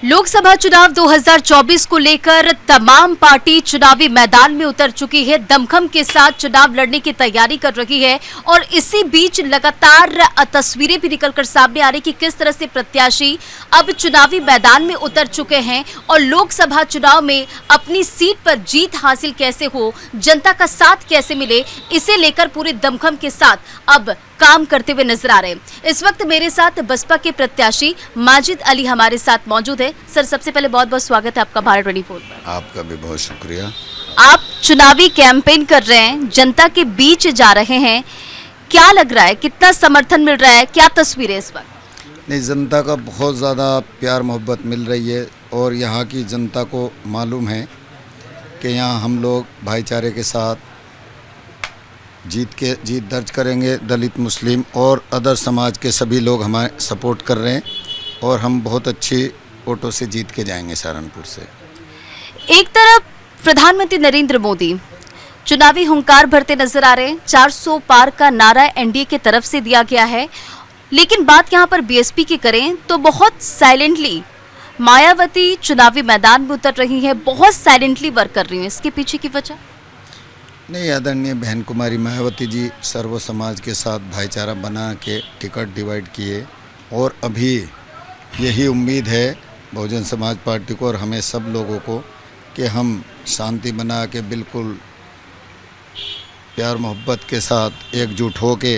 लोकसभा चुनाव 2024 को लेकर तमाम पार्टी चुनावी मैदान में उतर चुकी है, दमखम के साथ चुनाव लड़ने की तैयारी कर रही है। और इसी बीच लगातार तस्वीरें भी निकलकर सामने आ रही कि किस तरह से प्रत्याशी अब चुनावी मैदान में उतर चुके हैं और लोकसभा चुनाव में अपनी सीट पर जीत हासिल कैसे हो, जनता का साथ कैसे मिले, इसे लेकर पूरे दमखम के साथ अब काम करते हुए नजर आ रहे हैं। इस वक्त मेरे साथ बसपा के प्रत्याशी माजिद अली हमारे साथ मौजूद है। सर, सबसे पहले बहुत बहुत स्वागत है आपका भारत 24 पर। आपका भी बहुत शुक्रिया। आप चुनावी कैंपेन कर रहे हैं, जनता के बीच जा रहे हैं, क्या लग रहा है, कितना समर्थन मिल रहा है, क्या तस्वीर है इस वक्त? नहीं, जनता का बहुत ज़्यादा प्यार मोहब्बत मिल रही है और यहाँ की जनता को मालूम है कि यहाँ हम लोग भाईचारे के साथ जीत दर्ज करेंगे। दलित, मुस्लिम और अदर समाज के सभी लोग हमारे सपोर्ट कर रहे हैं और हम बहुत अच्छी वोटों से जीत के जाएंगे सहारनपुर से। एक तरफ प्रधानमंत्री नरेंद्र मोदी चुनावी हुंकार भरते नजर आ रहे हैं, 400 पार का नारा एनडीए की तरफ से दिया गया है, लेकिन बात यहाँ पर बीएसपी की करें तो बहुत साइलेंटली मायावती चुनावी मैदान में उतर रही है, बहुत साइलेंटली वर्क कर रही है। इसके पीछे की वजह? नहीं, आदरणीय बहन कुमारी मायावती जी सर्व समाज के साथ भाईचारा बना के टिकट डिवाइड किए और अभी यही उम्मीद है बहुजन समाज पार्टी को और हमें सब लोगों को कि हम शांति बना के बिल्कुल प्यार मोहब्बत के साथ एकजुट हो के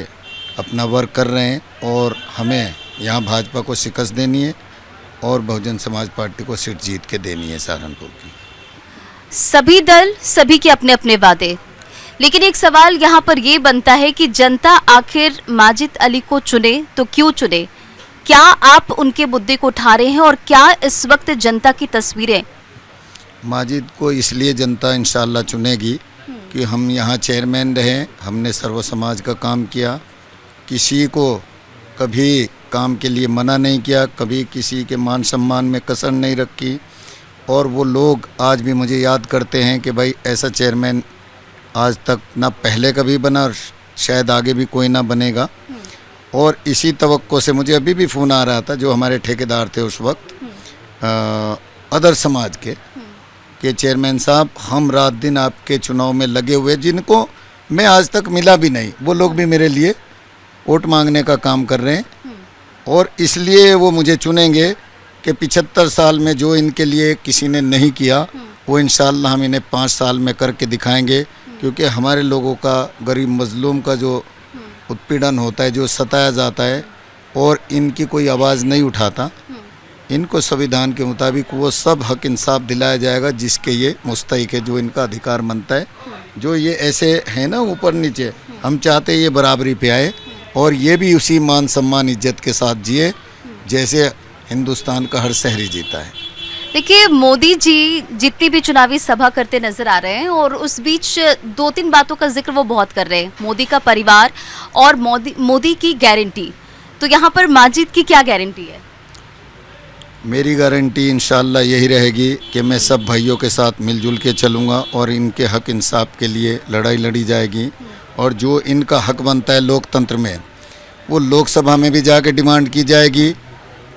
अपना वर्क कर रहे हैं और हमें यहाँ भाजपा को शिकस्त देनी है और बहुजन समाज पार्टी को सीट जीत के देनी है सहारनपुर की। सभी दल, सभी के अपने अपने वादे, लेकिन एक सवाल यहाँ पर ये बनता है कि जनता आखिर माजिद अली को चुने तो क्यों चुने? क्या आप उनके मुद्दे को उठा रहे हैं और क्या इस वक्त जनता की तस्वीरें? माजिद को इसलिए जनता इंशाल्लाह चुनेगी कि हम यहाँ चेयरमैन रहे, हमने सर्व समाज का काम किया, किसी को कभी काम के लिए मना नहीं किया, कभी किसी के मान सम्मान में कसर नहीं रखी और वो लोग आज भी मुझे याद करते हैं कि भाई ऐसा चेयरमैन आज तक ना पहले कभी बना और शायद आगे भी कोई ना बनेगा। और इसी तवक्को से मुझे अभी भी फ़ोन आ रहा था जो हमारे ठेकेदार थे उस वक्त अदर समाज के कि चेयरमैन साहब हम रात दिन आपके चुनाव में लगे हुए, जिनको मैं आज तक मिला भी नहीं, वो लोग भी मेरे लिए वोट मांगने का काम कर रहे हैं और इसलिए वो मुझे चुनेंगे कि 75 साल में जो इनके लिए किसी ने नहीं किया वो इंशाल्लाह हम इन्हें 5 साल में करके दिखाएंगे। क्योंकि हमारे लोगों का, गरीब मजलूम का जो उत्पीड़न होता है, जो सताया जाता है और इनकी कोई आवाज़ नहीं उठाता, इनको संविधान के मुताबिक वो सब हक इंसाफ दिलाया जाएगा जिसके ये मुस्तहिक है, जो इनका अधिकार बनता है। जो ये ऐसे है ना ऊपर नीचे, हम चाहते ये बराबरी पे आए और ये भी उसी मान सम्मान इज्जत के साथ जिए जैसे हिंदुस्तान का हर शहरी जीता है। देखिए, मोदी जी जितनी भी चुनावी सभा करते नजर आ रहे हैं और उस बीच 2-3 बातों का जिक्र वो बहुत कर रहे हैं, मोदी का परिवार और मोदी की गारंटी। तो यहाँ पर माजिद की क्या गारंटी है? मेरी गारंटी इंशाल्लाह यही रहेगी कि मैं सब भाइयों के साथ मिलजुल के चलूँगा और इनके हक इंसाफ के लिए लड़ाई लड़ी जाएगी और जो इनका हक बनता है लोकतंत्र में, वो लोकसभा में भी जाके डिमांड की जाएगी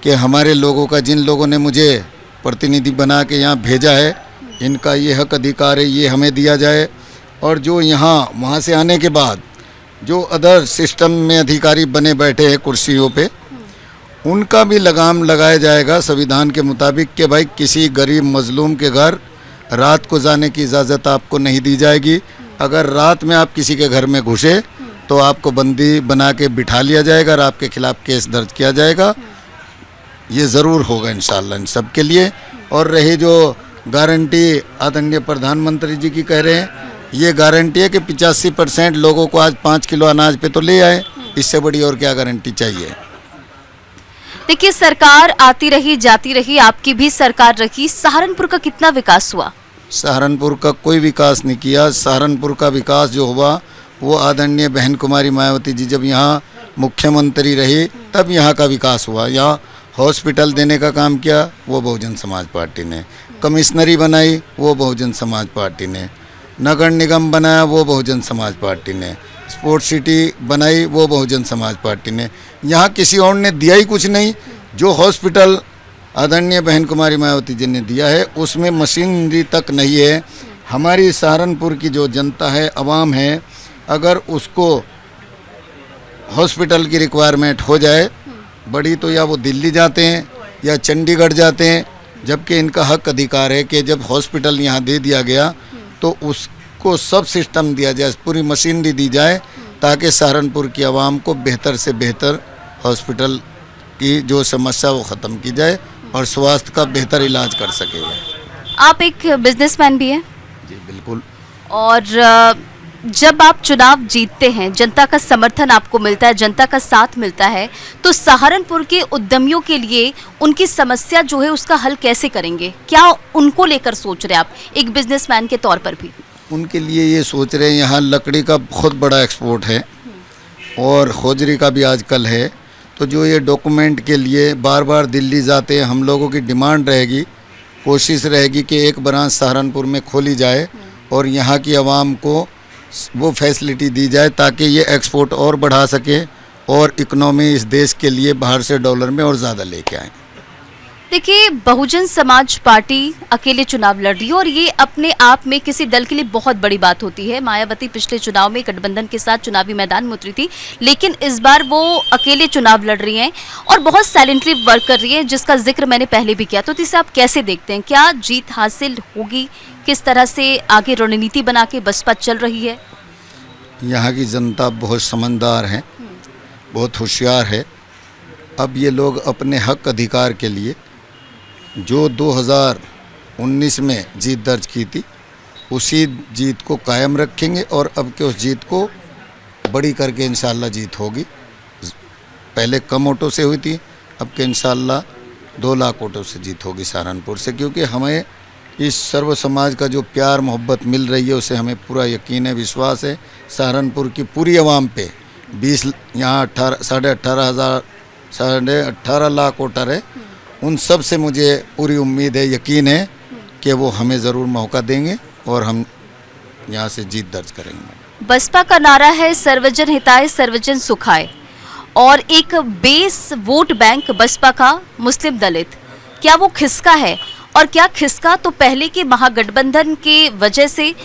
कि हमारे लोगों का, जिन लोगों ने मुझे प्रतिनिधि बना के यहाँ भेजा है, इनका ये हक अधिकार है, ये हमें दिया जाए। और जो यहाँ वहाँ से आने के बाद जो अदर सिस्टम में अधिकारी बने बैठे हैं कुर्सियों पे, उनका भी लगाम लगाया जाएगा संविधान के मुताबिक कि भाई किसी गरीब मजलूम के घर रात को जाने की इजाज़त आपको नहीं दी जाएगी। अगर रात में आप किसी के घर में घुसे तो आपको बंदी बना के बिठा लिया जाएगा और आपके खिलाफ़ केस दर्ज किया जाएगा। ये ज़रूर होगा इंशाल्लाह इन सब के लिए। और रही जो गारंटी आदरणीय प्रधानमंत्री जी की कह रहे हैं, ये गारंटी है कि 85% लोगों को आज 5 किलो अनाज पे तो ले आए, इससे बड़ी और क्या गारंटी चाहिए? देखिए, सरकार आती रही जाती रही, आपकी भी सरकार रही, सहारनपुर का कितना विकास हुआ? सहारनपुर का कोई विकास नहीं किया। सहारनपुर का विकास जो हुआ वो आदरणीय बहन कुमारी मायावती जी जब यहाँ मुख्यमंत्री रही तब यहाँ का विकास हुआ। यहाँ हॉस्पिटल देने का काम किया वो बहुजन समाज पार्टी ने, कमिश्नरी बनाई वो बहुजन समाज पार्टी ने, नगर निगम बनाया वो बहुजन समाज पार्टी ने, स्पोर्ट्स सिटी बनाई वो बहुजन समाज पार्टी ने। यहाँ किसी और ने दिया ही कुछ नहीं। जो हॉस्पिटल आदरणीय बहन कुमारी मायावती जी ने दिया है, उसमें मशीनरी तक नहीं है। हमारी सहारनपुर की जो जनता है, आवाम है, अगर उसको हॉस्पिटल की रिक्वायरमेंट हो जाए बड़ी, तो या वो दिल्ली जाते हैं या चंडीगढ़ जाते हैं, जबकि इनका हक अधिकार है कि जब हॉस्पिटल यहाँ दे दिया गया तो उसको सब सिस्टम दिया जाए, पूरी मशीनरी दी जाए, ताकि सहारनपुर की आवाम को बेहतर से बेहतर हॉस्पिटल की जो समस्या वो ख़त्म की जाए और स्वास्थ्य का बेहतर इलाज कर सकेगा। आप एक बिजनेसमैन भी हैं जी बिल्कुल। और जब आप चुनाव जीतते हैं, जनता का समर्थन आपको मिलता है, जनता का साथ मिलता है, तो सहारनपुर के उद्यमियों के लिए उनकी समस्या जो है उसका हल कैसे करेंगे? क्या उनको लेकर सोच रहे हैं आप एक बिजनेसमैन के तौर पर भी? उनके लिए ये सोच रहे हैं, यहाँ लकड़ी का बहुत बड़ा एक्सपोर्ट है और खोजरी का भी आजकल है, तो जो ये डॉक्यूमेंट के लिए बार बार दिल्ली जाते हैं, हम लोगों की डिमांड रहेगी, कोशिश रहेगी कि एक ब्रांच सहारनपुर में खोली जाए और यहाँ की आवाम को वो फैसिलिटी दी जाए ताकि ये एक्सपोर्ट और बढ़ा सके और इकोनॉमी इस देश के लिए बाहर से डॉलर में और ज़्यादा लेके आए। देखिए, बहुजन समाज पार्टी अकेले चुनाव लड़ रही है और ये अपने आप में किसी दल के लिए बहुत बड़ी बात होती है। मायावती पिछले चुनाव में गठबंधन के साथ चुनावी मैदान में उतरी थी, लेकिन इस बार वो अकेले चुनाव लड़ रही हैं और बहुत साइलेंटली वर्क कर रही है, जिसका जिक्र मैंने पहले भी किया। तो इसे आप कैसे देखते हैं? क्या जीत हासिल होगी? किस तरह से आगे रणनीति बना के बसपा चल रही है? यहाँ की जनता बहुत समझदार है, बहुत होशियार है। अब ये लोग अपने हक अधिकार के लिए जो 2019 में जीत दर्ज की थी, उसी जीत को कायम रखेंगे और अब के उस जीत को बड़ी करके इंशाल्लाह जीत होगी। पहले कम वोटों से हुई थी, अब के इंशाल्लाह 2 लाख वोटों से जीत होगी सहारनपुर से, क्योंकि हमें इस सर्व समाज का जो प्यार मोहब्बत मिल रही है उसे हमें पूरा यकीन है, विश्वास है। सहारनपुर की पूरी आवाम पे 20 यहाँ 18.5 लाख वोटर है, उन सब से मुझे पूरी उम्मीद है, यकीन है कि वो हमें ज़रूर मौका देंगे और हम यहाँ से जीत दर्ज करेंगे। बसपा का नारा है सर्वजन हिताय सर्वजन सुखाय, और एक बेस वोट बैंक बसपा का मुस्लिम दलित, क्या वो खिसका है? और क्या खिसका तो पहले के महागठबंधन के वजह से,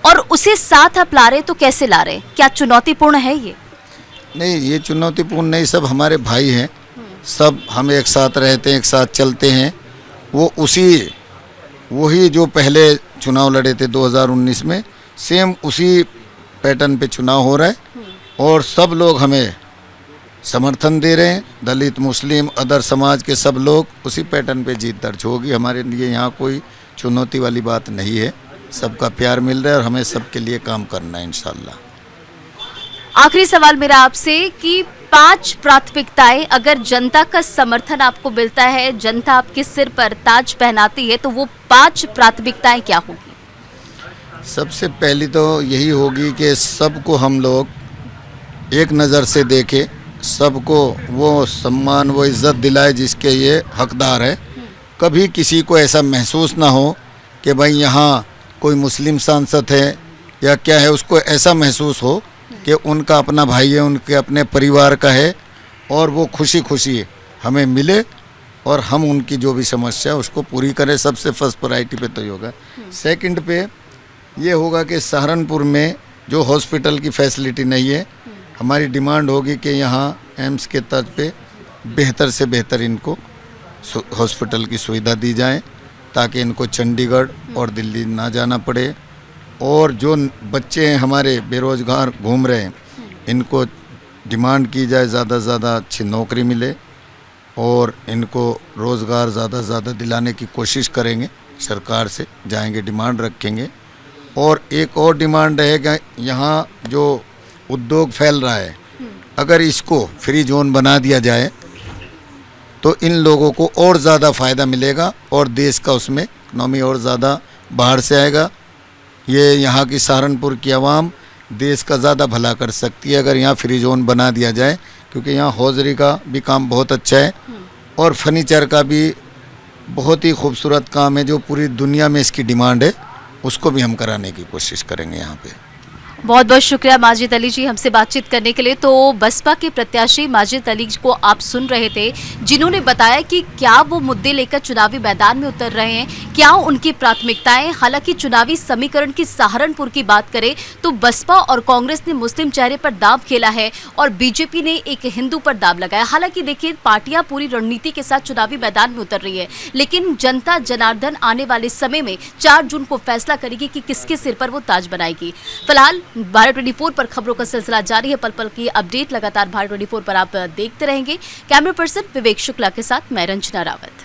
और उसे साथ आप ला रहे तो कैसे ला रहे? क्या चुनौतीपूर्ण है ये? नहीं, ये चुनौतीपूर्ण नहीं, सब हमारे भाई हैं, सब हम एक साथ रहते हैं, एक साथ चलते हैं। वो वही जो पहले चुनाव लड़े थे 2019 में, सेम उसी पैटर्न पे चुनाव हो रहा है और सब लोग हमें समर्थन दे रहे हैं। दलित, मुस्लिम, अदर समाज के सब लोग, उसी पैटर्न पे जीत दर्ज होगी। हमारे लिए यहाँ कोई चुनौती वाली बात नहीं है, सबका प्यार मिल रहा है और हमें सबके लिए काम करना है इंशाल्लाह। आखिरी सवाल मेरा आपसे कि 5 प्राथमिकताएं, अगर जनता का समर्थन आपको मिलता है, जनता आपके सिर पर ताज पहनाती है, तो वो 5 प्राथमिकताएं क्या होगी? सबसे पहली तो यही होगी कि सबको हम लोग एक नज़र से देखें, सबको वो सम्मान, वो इज़्ज़त दिलाए जिसके ये हकदार है। कभी किसी को ऐसा महसूस ना हो कि भाई यहाँ कोई मुस्लिम सांसद है या क्या है, उसको ऐसा महसूस हो कि उनका अपना भाई है, उनके अपने परिवार का है और वो खुशी खुशी हमें मिले और हम उनकी जो भी समस्या है उसको पूरी करें। सबसे फर्स्ट प्रायोरिटी पे तो ये होगा। सेकंड पे ये होगा कि सहारनपुर में जो हॉस्पिटल की फैसिलिटी नहीं है, हमारी डिमांड होगी कि यहाँ एम्स के तर्ज पे बेहतर से बेहतर इनको हॉस्पिटल की सुविधा दी जाए ताकि इनको चंडीगढ़ और दिल्ली ना जाना पड़े। और जो बच्चे हैं हमारे बेरोज़गार घूम रहे हैं, इनको डिमांड की जाए ज़्यादा से ज़्यादा अच्छी नौकरी मिले और इनको रोज़गार ज़्यादा से ज़्यादा दिलाने की कोशिश करेंगे, सरकार से जाएंगे, डिमांड रखेंगे। और एक और डिमांड रहेगा, यहाँ जो उद्योग फैल रहा है, अगर इसको फ्री जोन बना दिया जाए तो इन लोगों को और ज़्यादा फ़ायदा मिलेगा और देश का उसमें इकनॉमी और ज़्यादा बाहर से आएगा। ये यहाँ की सहारनपुर की आवाम देश का ज़्यादा भला कर सकती है अगर यहाँ फ्री जोन बना दिया जाए, क्योंकि यहाँ हौजरी का भी काम बहुत अच्छा है और फर्नीचर का भी बहुत ही खूबसूरत काम है, जो पूरी दुनिया में इसकी डिमांड है, उसको भी हम कराने की कोशिश करेंगे यहाँ पे। बहुत बहुत शुक्रिया माजिद अली जी हमसे बातचीत करने के लिए। तो बसपा के प्रत्याशी माजिद अली को आप सुन रहे थे, जिन्होंने बताया कि क्या वो मुद्दे लेकर चुनावी मैदान में उतर रहे हैं, क्या उनकी प्राथमिकताएं। हालांकि चुनावी समीकरण की सहारनपुर की बात करें तो बसपा और कांग्रेस ने मुस्लिम चेहरे पर दांव खेला है और बीजेपी ने एक हिंदू पर दांव लगाया। हालांकि देखिए, पार्टियां पूरी रणनीति के साथ चुनावी मैदान में उतर रही है, लेकिन जनता जनार्दन आने वाले समय में 4 जून को फैसला करेगी कि किसके सिर पर वो ताज बनाएगी। फिलहाल भारत 24 पर खबरों का सिलसिला जारी है। पल पल की अपडेट लगातार भारत 24 पर आप देखते रहेंगे। कैमरा पर्सन विवेक शुक्ला के साथ मैं रंजना रावत।